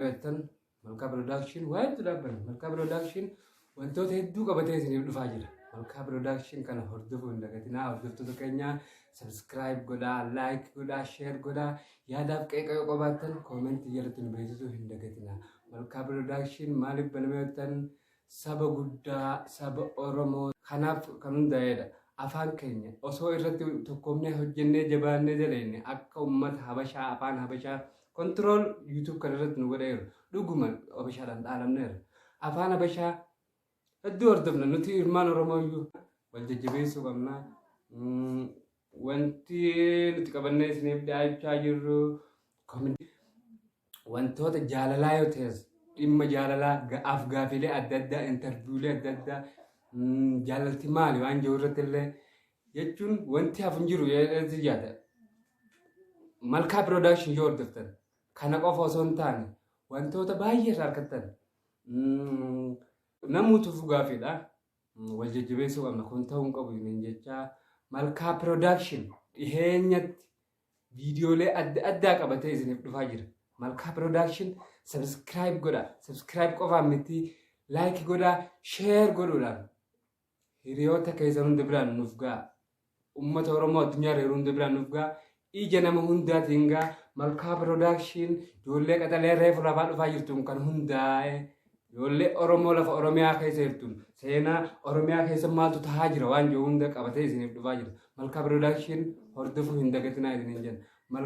Tan Malkaa Production waa'ee dhaabbanni Malkaa Production wantoota hedduu qabatee isiniif dhufaa jira. Malkaa Production kana hordofuu hin dagatinaa. Hordoftoota keenya subscribe godhaa, like godhaa, share godhaa. Yaadaaf qeeqa yoo qabaattan comment jalatti nu beeksisuu hin dagatinaa. Malkaa Production maaliif baname jettan saba guddaa, saba Oromoo kanaaf kan hundaa'edha. Afaan keenya osoo irratti tokkomnee hojjennee jabaannee jaleenne akka uummata Habashaa afaan Habashaa control YouTube kan irratti nu godheeru dhuguma Habashaadhaan dhaalamneera. Afaan Habashaa hedduu hordofna nuti ilmaan Oromoo iyyuu wal jajjabeessuu qabna. Wanti nuti qabannee isiniif dhiyaachaa jirru wantoota jaalalaa yoo ta'es dhimma jaalalaa ga'aaf gaafilee adda addaa interviiwulee adda addaa jaalalti maali waan jiru irratti illee jechuun wanti hafu hin jiru jedhanii yaada. Malkaa Production yoo hordoftan kana qofa osoo hin taane wantoota baay'ee irraa argattan namuutuuf gaafiidha. Wal jajjabeessuu qabna kun ta'uu hin qabu hin jechaa. Malkaa Production dhiheenyatti viidiyoolee adda addaa qabatee isiniif dhufaa jira. Malkaa Production subscribe godhaa. Subscribe qofaan miti like godhaa, share godhuudhaan hiriyoota keessan hunda biraan nuuf ga'a. Uummata Oromoo addunyaa irra hunda biraan nuuf ga'a. Ija nama hundaatiin ga'a. Malkaa Production ijoollee qaxalee reefu lafaa dhufaa jirtuun kan hundaa'e ijoollee Oromoo lafa Oromiyaa keessa jirtuun seenaa Oromiyaa keessa maaltu tahaa jira waan jiru hunda qabatee isiniif dhufaa jira. Malkaa Production hordofuu hin dagatinaa isiniin jenna.